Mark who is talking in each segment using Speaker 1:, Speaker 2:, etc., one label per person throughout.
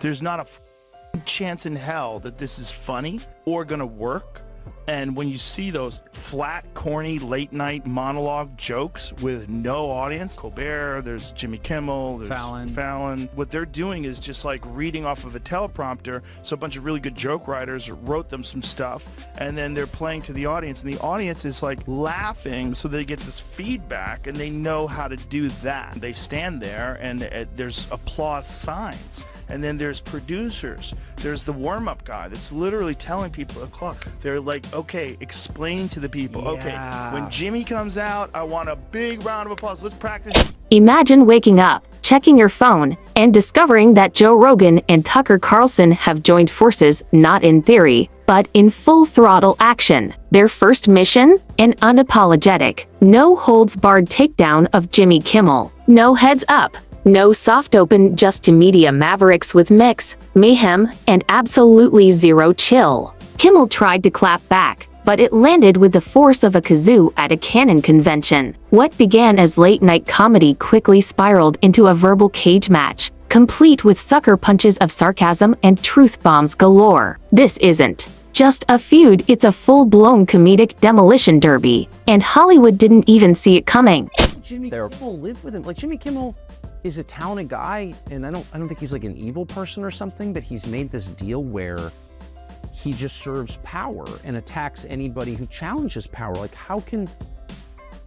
Speaker 1: There's not a chance in hell that this is funny or gonna work. And when you see those flat, corny, late-night monologue jokes with no audience, Colbert, there's Jimmy Kimmel, there's Fallon. What they're doing is just like reading off of a teleprompter. So a bunch of really good joke writers wrote them some stuff, and then they're playing to the audience, and the audience is like laughing, so they get this feedback, and they know how to do that. They stand there, and there's applause signs. And then there's producers. There's the warm-up guy that's literally telling people, they're like, okay, explain to the people. Yeah. Okay, when Jimmy comes out, I want a big round of applause. Let's practice.
Speaker 2: Imagine waking up, checking your phone, and discovering that Joe Rogan and Tucker Carlson have joined forces, not in theory, but in full-throttle action. Their first mission? An unapologetic, no-holds-barred takedown of Jimmy Kimmel. No heads up. No soft open just to media mavericks with mix, mayhem, and absolutely zero chill. Kimmel tried to clap back, but it landed with the force of a kazoo at a canon convention. What began as late-night comedy quickly spiraled into a verbal cage match, complete with sucker punches of sarcasm and truth bombs galore. This isn't just a feud, it's a full-blown comedic demolition derby, and Hollywood didn't even see it coming.
Speaker 3: Jimmy Kimmel lived with him. Like, Jimmy Kimmel is a talented guy, and I don't think he's like an evil person or something, but he's made this deal where he just serves power and attacks anybody who challenges power. Like, how can,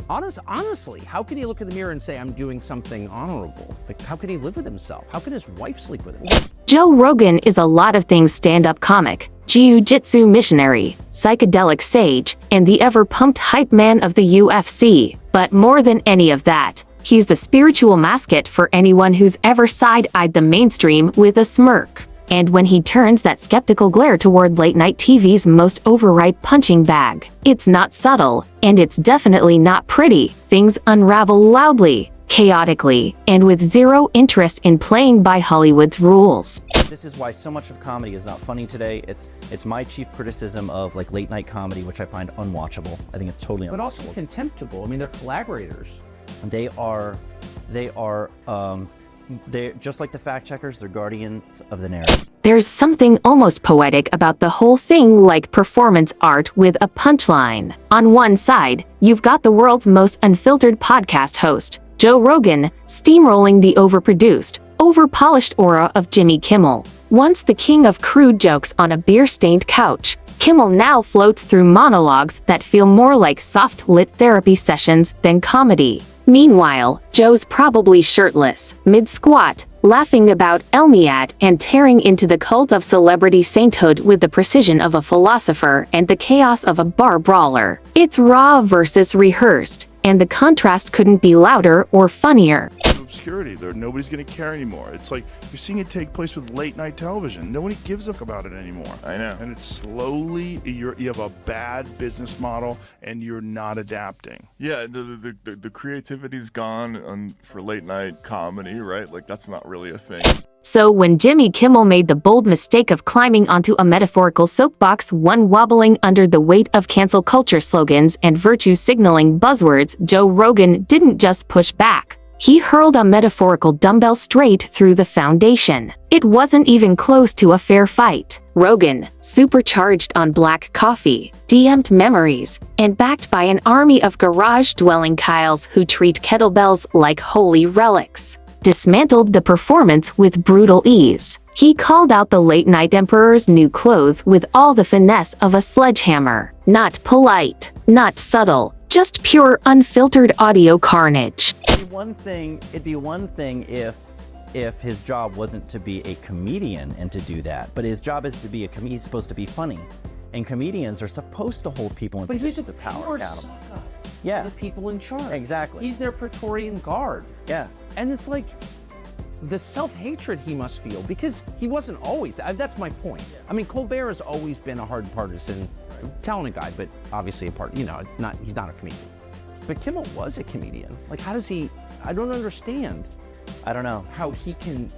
Speaker 3: honestly, how can he look in the mirror and say, I'm doing something honorable? Like, how can he live with himself? How can his wife sleep with him?
Speaker 2: Joe Rogan is a lot of things: stand-up comic, jiu-jitsu missionary, psychedelic sage, and the ever-pumped hype man of the UFC. But more than any of that, he's the spiritual mascot for anyone who's ever side-eyed the mainstream with a smirk. And when he turns that skeptical glare toward late-night TV's most overripe punching bag, it's not subtle, and it's definitely not pretty. Things unravel loudly, chaotically, and with zero interest in playing by Hollywood's rules.
Speaker 4: This is why so much of comedy is not funny today. It's my chief criticism of like late night comedy, which I find unwatchable. I think it's totally unwatchable.
Speaker 3: But also contemptible. I mean, they're collaborators.
Speaker 4: They're just like the fact checkers, they're guardians of the narrative.
Speaker 2: There's something almost poetic about the whole thing, like performance art with a punchline. On one side, you've got the world's most unfiltered podcast host, Joe Rogan, steamrolling the overproduced, overpolished aura of Jimmy Kimmel. Once the king of crude jokes on a beer-stained couch, Kimmel now floats through monologues that feel more like soft-lit therapy sessions than comedy. Meanwhile, Joe's probably shirtless, mid-squat, laughing about Elmiat and tearing into the cult of celebrity sainthood with the precision of a philosopher and the chaos of a bar brawler. It's raw versus rehearsed, and the contrast couldn't be louder or funnier.
Speaker 1: Obscurity. Nobody's going to care anymore. It's like you're seeing it take place with late night television. Nobody gives a fuck about it anymore. I know. And it's slowly, you have a bad business model and you're not adapting.
Speaker 5: Yeah, the creativity's gone for late night comedy, right? Like, that's not really a thing.
Speaker 2: So when Jimmy Kimmel made the bold mistake of climbing onto a metaphorical soapbox, one wobbling under the weight of cancel culture slogans and virtue signaling buzzwords, Joe Rogan didn't just push back. He hurled a metaphorical dumbbell straight through the foundation. It wasn't even close to a fair fight. Rogan, supercharged on black coffee, DM'd memories, and backed by an army of garage-dwelling Kyles who treat kettlebells like holy relics, dismantled the performance with brutal ease. He called out the late-night emperor's new clothes with all the finesse of a sledgehammer. Not polite, not subtle, just pure unfiltered audio carnage.
Speaker 4: It'd be one thing if his job wasn't to be a comedian and to do that, but his job is to be he's supposed to be funny, and comedians are supposed to hold people in positions of power accountable. Yeah,
Speaker 3: the people in charge.
Speaker 4: Exactly.
Speaker 3: He's their Praetorian guard.
Speaker 4: Yeah,
Speaker 3: and it's like the self-hatred he must feel, because he wasn't always. That's my point. Yeah. I mean, Colbert has always been a hard partisan, talented guy, but obviously he's not a comedian. But Kimmel was a comedian. Like, how does he? I don't understand.
Speaker 4: I don't know
Speaker 3: how he can.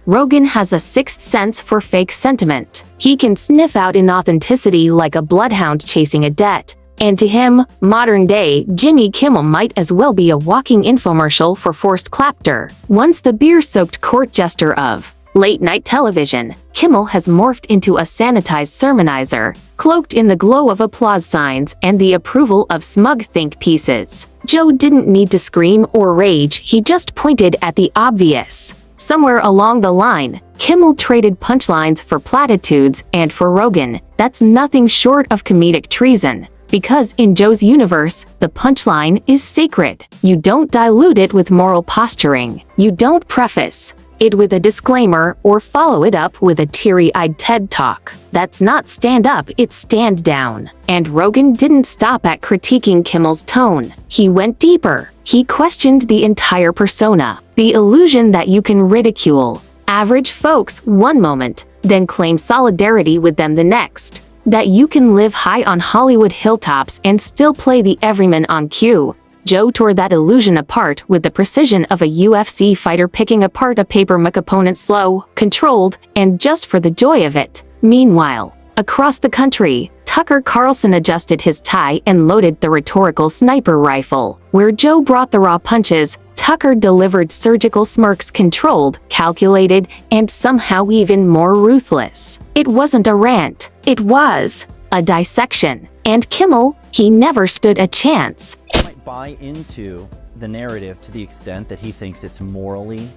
Speaker 2: Rogan has a sixth sense for fake sentiment. He can sniff out inauthenticity like a bloodhound chasing a debt. And to him, modern-day Jimmy Kimmel might as well be a walking infomercial for forced laughter. Once the beer-soaked court jester of Late-night television. Kimmel has morphed into a sanitized sermonizer, cloaked in the glow of applause signs and the approval of smug think pieces. Joe didn't need to scream or rage, he just pointed at the obvious. Somewhere along the line, Kimmel traded punchlines for platitudes, and for Rogan, that's nothing short of comedic treason. Because in Joe's universe, the punchline is sacred. You don't dilute it with moral posturing. You don't preface it with a disclaimer or follow it up with a teary-eyed TED Talk. That's not stand up, it's stand down. And Rogan didn't stop at critiquing Kimmel's tone. He went deeper. He questioned the entire persona. The illusion that you can ridicule average folks one moment, then claim solidarity with them the next. That you can live high on Hollywood hilltops and still play the everyman on cue. Joe tore that illusion apart with the precision of a UFC fighter picking apart a paper-mache opponent slow, controlled, and just for the joy of it. Meanwhile, across the country, Tucker Carlson adjusted his tie and loaded the rhetorical sniper rifle. Where Joe brought the raw punches, Tucker delivered surgical smirks, controlled, calculated, and somehow even more ruthless. It wasn't a rant. It was a dissection. And Kimmel, he never stood a chance.
Speaker 4: Might buy into the narrative to the extent that he thinks it's morally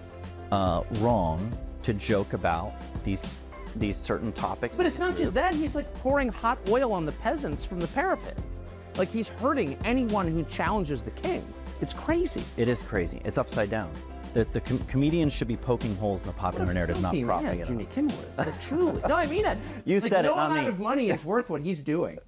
Speaker 4: wrong to joke about these certain topics.
Speaker 3: But it's not just that, he's like pouring hot oil on the peasants from the parapet. Like he's hurting anyone who challenges the king. It's crazy.
Speaker 4: It is crazy. It's upside down. The comedians should be poking holes in the popular narrative, not propping it up.
Speaker 3: Jimmy Kimmel is. Like, truly. No, I mean it.
Speaker 4: You said it,
Speaker 3: no
Speaker 4: not me.
Speaker 3: amount of money is worth what he's doing.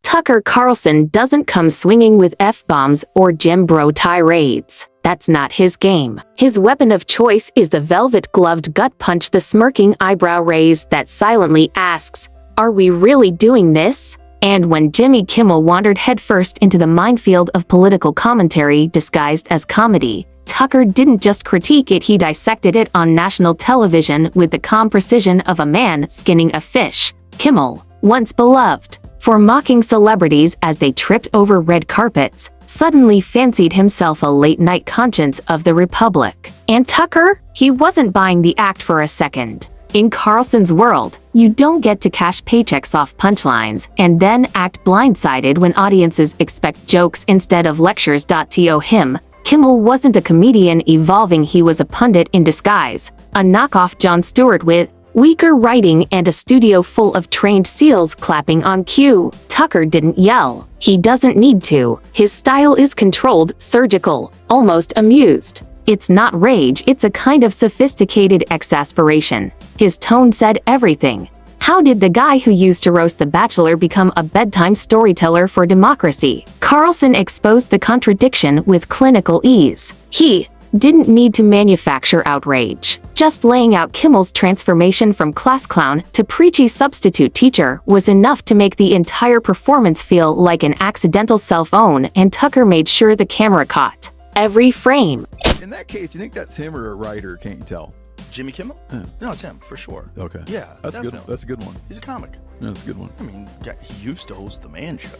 Speaker 2: Tucker Carlson doesn't come swinging with F-bombs or Jim Bro tirades. That's not his game. His weapon of choice is the velvet-gloved gut punch, the smirking eyebrow raise that silently asks, "Are we really doing this?" And when Jimmy Kimmel wandered headfirst into the minefield of political commentary disguised as comedy, Tucker didn't just critique it, he dissected it on national television with the calm precision of a man skinning a fish. Kimmel, once beloved for mocking celebrities as they tripped over red carpets, suddenly fancied himself a late-night conscience of the Republic. And Tucker? He wasn't buying the act for a second. In Carlson's world, you don't get to cash paychecks off punchlines and then act blindsided when audiences expect jokes instead of lectures. To him, Kimmel wasn't a comedian evolving, he was a pundit in disguise, a knockoff Jon Stewart with weaker writing and a studio full of trained SEALs clapping on cue. Tucker didn't yell. He doesn't need to. His style is controlled, surgical, almost amused. It's not rage, it's a kind of sophisticated exasperation. His tone said everything. How did the guy who used to roast The Bachelor become a bedtime storyteller for democracy? Carlson exposed the contradiction with clinical ease. He didn't need to manufacture outrage. Just laying out Kimmel's transformation from class clown to preachy substitute teacher was enough to make the entire performance feel like an accidental self-own, and Tucker made sure the camera caught every frame.
Speaker 6: In that case, do you think that's him or a writer? Can't you tell?
Speaker 1: Jimmy Kimmel? No, it's him, for sure.
Speaker 6: Okay.
Speaker 1: Yeah,
Speaker 6: That's
Speaker 1: definitely.
Speaker 6: good. That's a good one.
Speaker 1: He's a comic.
Speaker 6: Yeah, that's a good one.
Speaker 1: I mean, he used to host The Man Show.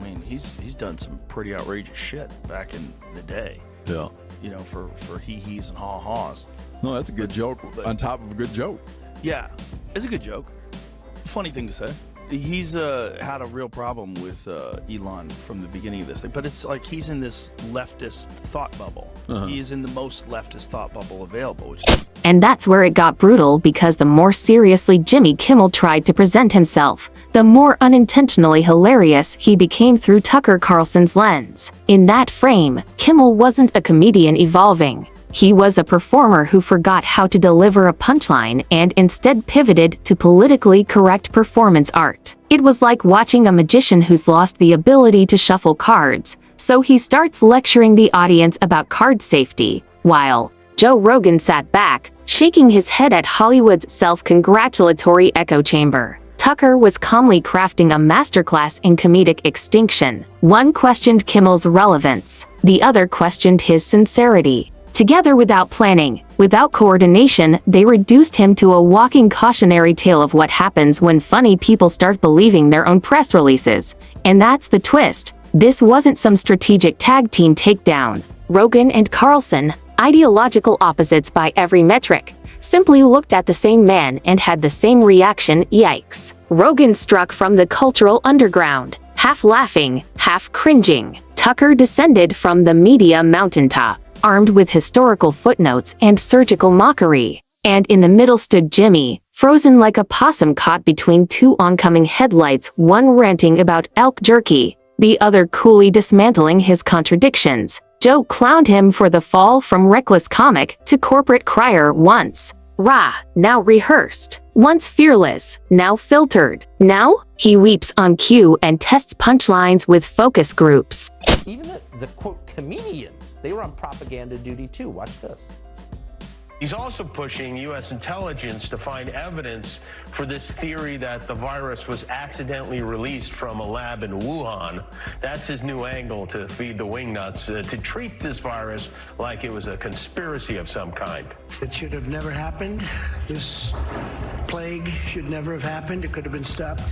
Speaker 1: I mean, he's done some pretty outrageous shit back in the day.
Speaker 6: Yeah.
Speaker 1: You know, for he-he's and ha-ha's.
Speaker 6: No, that's a good joke on top of a good joke.
Speaker 1: Yeah, it's a good joke. Funny thing to say. He's had a real problem with Elon from the beginning of this thing, but it's like he's in this leftist thought bubble. He is in the most leftist thought bubble available.
Speaker 2: And that's where it got brutal, because the more seriously Jimmy Kimmel tried to present himself, the more unintentionally hilarious he became through Tucker Carlson's lens. In that frame, Kimmel wasn't a comedian evolving. He was a performer who forgot how to deliver a punchline and instead pivoted to politically correct performance art. It was like watching a magician who's lost the ability to shuffle cards, so he starts lecturing the audience about card safety, while Joe Rogan sat back, shaking his head at Hollywood's self-congratulatory echo chamber. Tucker was calmly crafting a masterclass in comedic extinction. One questioned Kimmel's relevance, the other questioned his sincerity. Together, without planning, without coordination, they reduced him to a walking cautionary tale of what happens when funny people start believing their own press releases. And that's the twist. This wasn't some strategic tag team takedown. Rogan and Carlson, ideological opposites by every metric, simply looked at the same man and had the same reaction, yikes. Rogan struck from the cultural underground, half laughing, half cringing. Tucker descended from the media mountaintop, armed with historical footnotes and surgical mockery. And in the middle stood Jimmy, frozen like a possum caught between two oncoming headlights, one ranting about elk jerky, the other coolly dismantling his contradictions. Joe clowned him for the fall from reckless comic to corporate crier once. Rah, now rehearsed. Once fearless, now filtered. Now, he weeps on cue and tests punchlines with focus groups.
Speaker 3: Even the quote comedians, they were on propaganda duty too. Watch this.
Speaker 7: He's also pushing U.S. intelligence to find evidence for this theory that the virus was accidentally released from a lab in Wuhan. That's his new angle to feed the wingnuts, to treat this virus like it was a conspiracy of some kind.
Speaker 8: It should have never happened. This plague should never have happened. It could have been stopped.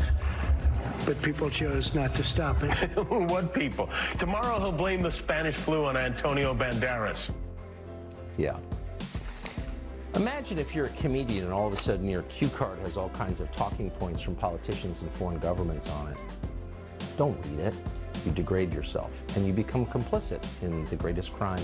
Speaker 8: But people chose not to stop it.
Speaker 7: What people? Tomorrow he'll blame the Spanish flu on Antonio Banderas.
Speaker 3: Yeah. Imagine if you're a comedian and all of a sudden your cue card has all kinds of talking points from politicians and foreign governments on it. Don't read it. You degrade yourself and you become complicit in the greatest crime.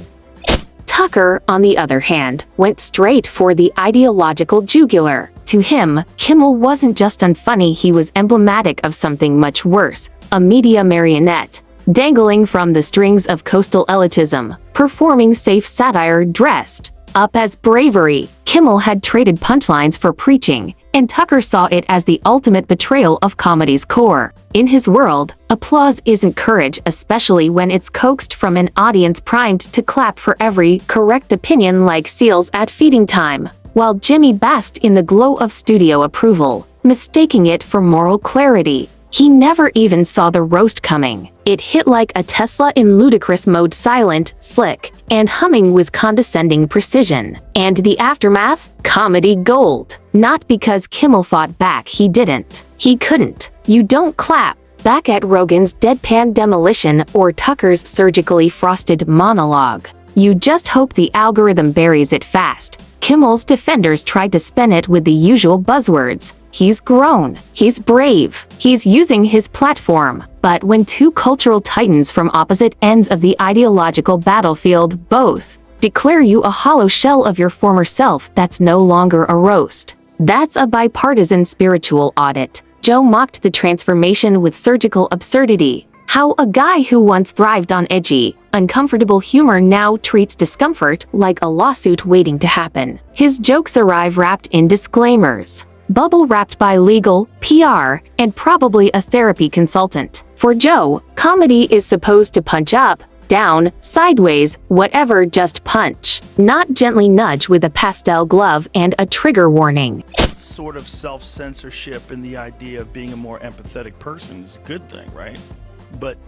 Speaker 2: Tucker, on the other hand, went straight for the ideological jugular. To him, Kimmel wasn't just unfunny, he was emblematic of something much worse, a media marionette, dangling from the strings of coastal elitism, performing safe satire dressed up as bravery. Kimmel had traded punchlines for preaching, and Tucker saw it as the ultimate betrayal of comedy's core. In his world, applause isn't courage, especially when it's coaxed from an audience primed to clap for every correct opinion like seals at feeding time. While Jimmy basked in the glow of studio approval, mistaking it for moral clarity. He never even saw the roast coming. It hit like a Tesla in ludicrous mode, silent, slick, and humming with condescending precision. And the aftermath? Comedy gold. Not because Kimmel fought back, he didn't. He couldn't. You don't clap back at Rogan's deadpan demolition or Tucker's surgically frosted monologue. You just hope the algorithm buries it fast. Kimmel's defenders tried to spin it with the usual buzzwords. He's grown. He's brave. He's using his platform. But when two cultural titans from opposite ends of the ideological battlefield both declare you a hollow shell of your former self, that's no longer a roast. That's a bipartisan spiritual audit. Joe mocked the transformation with surgical absurdity. How a guy who once thrived on edgy, uncomfortable humor now treats discomfort like a lawsuit waiting to happen. His jokes arrive wrapped in disclaimers, bubble-wrapped by legal, PR, and probably a therapy consultant. For Joe, comedy is supposed to punch up, down, sideways, whatever, just punch. Not gently nudge with a pastel glove and a trigger warning.
Speaker 1: Sort of self-censorship and the idea of being a more empathetic person is a good thing, right? But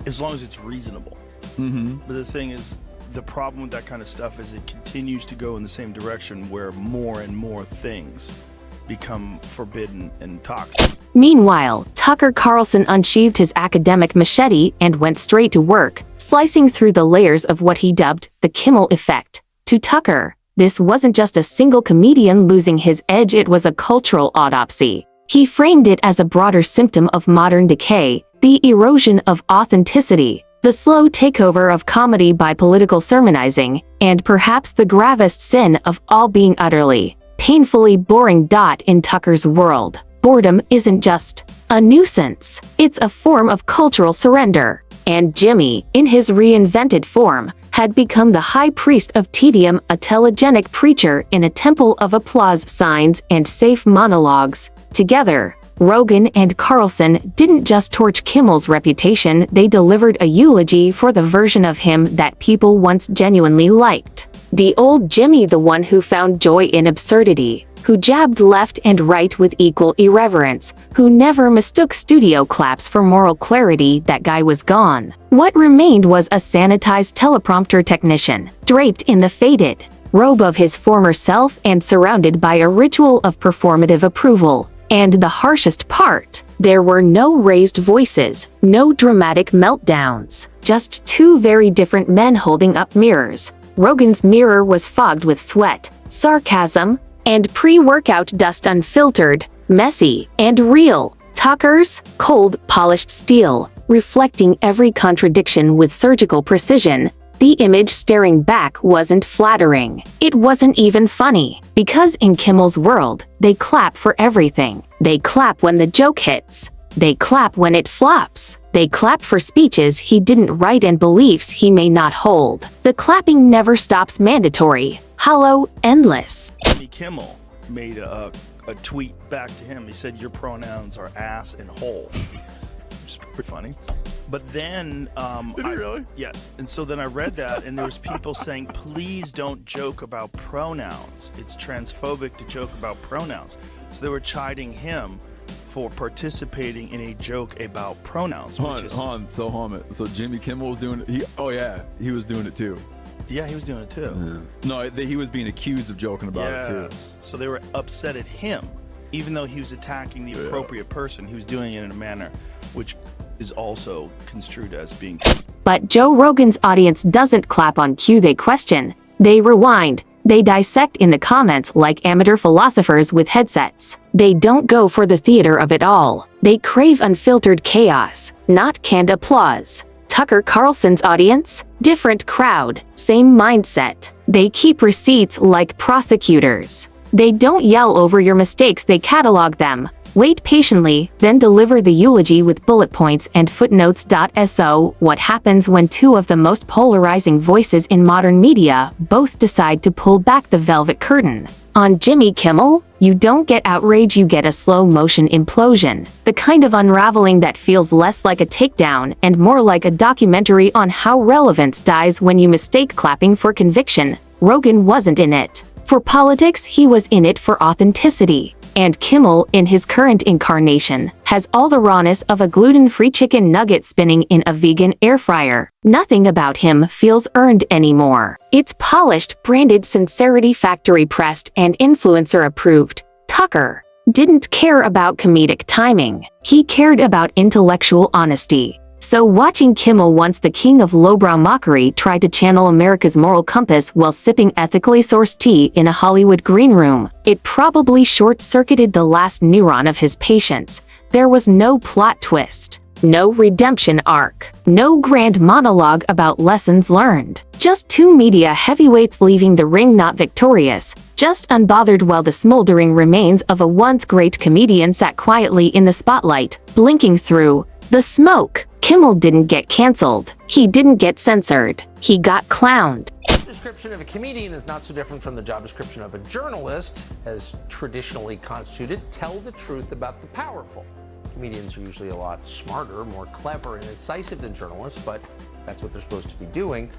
Speaker 1: as long as it's reasonable. But the thing is, the problem with that kind of stuff is it continues to go in the same direction where more and more things become forbidden and toxic.
Speaker 2: Meanwhile, Tucker Carlson unsheathed his academic machete and went straight to work, slicing through the layers of what he dubbed the Kimmel effect. To Tucker, this wasn't just a single comedian losing his edge, it was a cultural autopsy. He framed it as a broader symptom of modern decay, the erosion of authenticity, the slow takeover of comedy by political sermonizing, and perhaps the gravest sin of all, being utterly, painfully boring. In Tucker's world, boredom isn't just a nuisance, it's a form of cultural surrender. And Jimmy, in his reinvented form, had become the high priest of tedium, a telegenic preacher in a temple of applause signs and safe monologues. Together, Rogan and Carlson didn't just torch Kimmel's reputation, they delivered a eulogy for the version of him that people once genuinely liked. The old Jimmy, the one who found joy in absurdity, who jabbed left and right with equal irreverence, who never mistook studio claps for moral clarity. That guy was gone. What remained was a sanitized teleprompter technician, draped in the faded robe of his former self and surrounded by a ritual of performative approval. And the harshest part, there were no raised voices, no dramatic meltdowns, just two very different men holding up mirrors. Rogan's mirror was fogged with sweat, sarcasm, and pre-workout dust unfiltered, messy, and real. Tucker's cold, polished steel, reflecting every contradiction with surgical precision. The image staring back wasn't flattering. It wasn't even funny, because in Kimmel's world, they clap for everything. They clap when the joke hits. They clap when it flops. They clap for speeches he didn't write and beliefs he may not hold. The clapping never stops, mandatory, hollow, endless.
Speaker 1: Jimmy Kimmel made a tweet back to him. He said, "Your pronouns are ass and hole." Which is pretty funny. But then,
Speaker 6: Did he really?
Speaker 1: Yes. And so then I read that, and there was people saying, "Please don't joke about pronouns. It's transphobic to joke about pronouns." So they were chiding him for participating in a joke about pronouns.
Speaker 6: So Jimmy Kimmel was doing it. He was doing it too.
Speaker 1: Yeah, he was doing it too.
Speaker 6: No, he was being accused of joking about it too.
Speaker 1: So they were upset at him, even though he was attacking the appropriate person. He was doing it in a manner which is also construed as being.
Speaker 2: But Joe Rogan's audience doesn't clap on cue. They question. They rewind. They dissect in the comments like amateur philosophers with headsets. They don't go for the theater of it all. They crave unfiltered chaos, not canned applause. Tucker Carlson's audience? Different crowd, same mindset. They keep receipts like prosecutors. They don't yell over your mistakes, they catalog them. Wait patiently, then deliver the eulogy with bullet points and footnotes. So, what happens when two of the most polarizing voices in modern media both decide to pull back the velvet curtain? On Jimmy Kimmel, you don't get outrage, you get a slow-motion implosion. The kind of unraveling that feels less like a takedown and more like a documentary on how relevance dies when you mistake clapping for conviction. Rogan wasn't in it for politics, he was in it for authenticity. And Kimmel, in his current incarnation, has all the rawness of a gluten-free chicken nugget spinning in a vegan air fryer. Nothing about him feels earned anymore. It's polished, branded sincerity, factory-pressed, and influencer-approved. Tucker didn't care about comedic timing. He cared about intellectual honesty. So watching Kimmel, once the king of lowbrow mockery, try to channel America's moral compass while sipping ethically sourced tea in a Hollywood green room, it probably short-circuited the last neuron of his patience. There was no plot twist, no redemption arc, no grand monologue about lessons learned. Just two media heavyweights leaving the ring not victorious, just unbothered, while the smoldering remains of a once great comedian sat quietly in the spotlight, blinking through the smoke. Kimmel didn't get canceled. He didn't get censored. He got clowned.
Speaker 3: The description of a comedian is not so different from the job description of a journalist, as traditionally constituted. Tell the truth about the powerful. Comedians are usually a lot smarter, more clever, and incisive than journalists, but that's what they're supposed to be doing.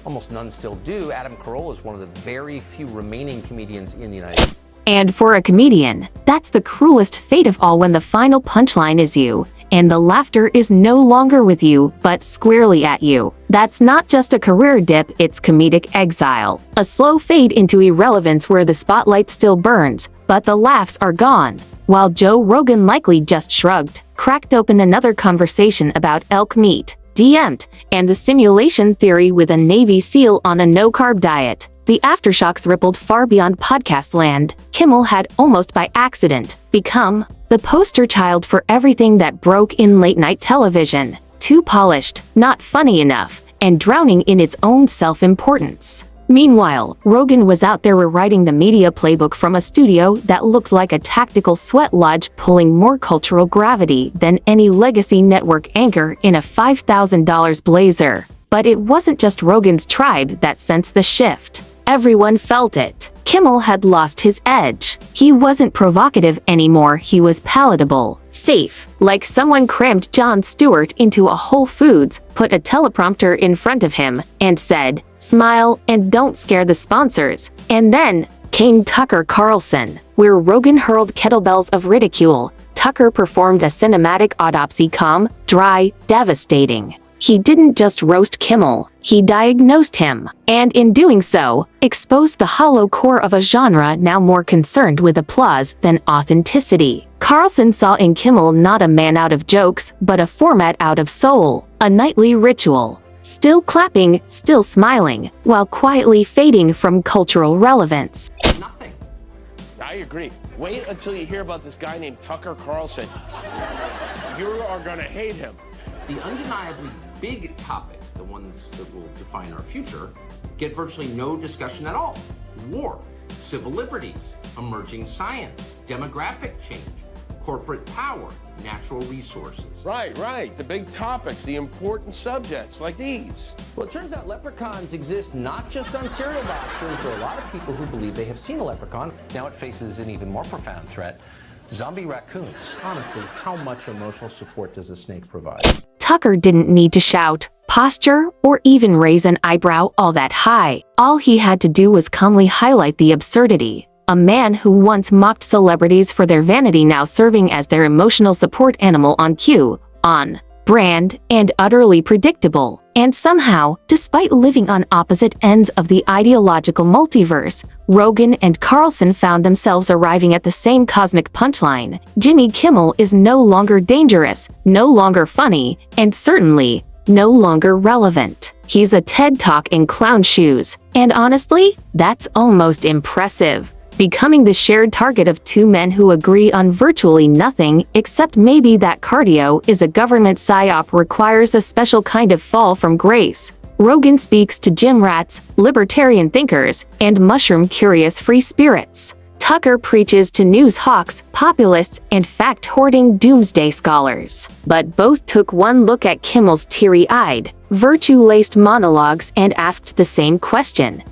Speaker 3: Almost none still do. Adam Carolla is one of the very few remaining comedians in the United States.
Speaker 2: And for a comedian, that's the cruelest fate of all, when the final punchline is you, and the laughter is no longer with you, but squarely at you. That's not just a career dip, it's comedic exile. A slow fade into irrelevance where the spotlight still burns, but the laughs are gone. While Joe Rogan likely just shrugged, cracked open another conversation about elk meat, DM'd, and the simulation theory with a Navy SEAL on a no-carb diet. The aftershocks rippled far beyond podcast land. Kimmel had, almost by accident, become the poster child for everything that broke in late-night television. Too polished, not funny enough, and drowning in its own self-importance. Meanwhile, Rogan was out there rewriting the media playbook from a studio that looked like a tactical sweat lodge, pulling more cultural gravity than any legacy network anchor in a $5,000 blazer. But it wasn't just Rogan's tribe that sensed the shift. Everyone felt it. Kimmel had lost his edge. He wasn't provocative anymore, he was palatable, safe, like someone crammed Jon Stewart into a Whole Foods, put a teleprompter in front of him, and said, "Smile and don't scare the sponsors." And then came Tucker Carlson, where Rogan hurled kettlebells of ridicule. Tucker performed a cinematic autopsy, calm, dry, devastating. He didn't just roast Kimmel, he diagnosed him, and in doing so, exposed the hollow core of a genre now more concerned with applause than authenticity. Carlson saw in Kimmel not a man out of jokes, but a format out of soul, a nightly ritual. still clapping, still smiling, while quietly fading from cultural relevance.
Speaker 9: Nothing.
Speaker 7: I agree. Wait until you hear about this guy named Tucker Carlson. You are going to hate him.
Speaker 9: The undeniably big topics, the ones that will define our future, get virtually no discussion at all. War, civil liberties, emerging science, demographic change, corporate power, natural resources.
Speaker 7: Right. The big topics, the important subjects like these.
Speaker 3: Well, it turns out leprechauns exist not just on cereal boxes. There are a lot of people who believe they have seen a leprechaun.
Speaker 9: Now it faces an even more profound threat, zombie raccoons.
Speaker 3: Honestly, how much emotional support does a snake provide?
Speaker 2: Tucker didn't need to shout, posture, or even raise an eyebrow all that high. All he had to do was calmly highlight the absurdity. A man who once mocked celebrities for their vanity now serving as their emotional support animal on cue, on brand, and utterly predictable. And somehow, despite living on opposite ends of the ideological multiverse, Rogan and Carlson found themselves arriving at the same cosmic punchline. Jimmy Kimmel is no longer dangerous, no longer funny, and certainly no longer relevant. He's a TED Talk in clown shoes. And honestly, that's almost impressive. Becoming the shared target of two men who agree on virtually nothing, except maybe that cardio is a government psyop requires a special kind of fall from grace. Rogan speaks to gym rats, libertarian thinkers, and mushroom-curious free spirits. Tucker preaches to news hawks, populists, and fact-hoarding doomsday scholars. But both took one look at Kimmel's teary-eyed, virtue-laced monologues and asked the same question.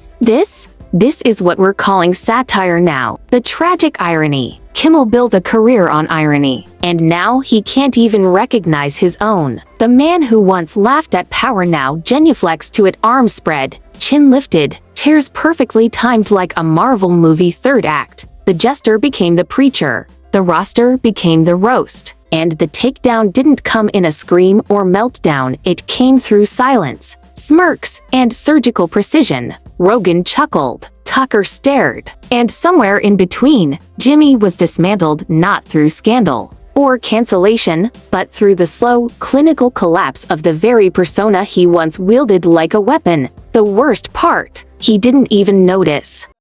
Speaker 2: This is what we're calling satire now. The tragic irony. Kimmel built a career on irony, and now he can't even recognize his own. The man who once laughed at power now genuflects to it, arms spread, chin lifted, tears perfectly timed like a Marvel movie third act. The jester became the preacher. The roster became the roast. And the takedown didn't come in a scream or meltdown, it came through silence, smirks, and surgical precision. Rogan chuckled. Tucker stared. And somewhere in between, Jimmy was dismantled not through scandal or cancellation, but through the slow, clinical collapse of the very persona he once wielded like a weapon. The worst part, he didn't even notice.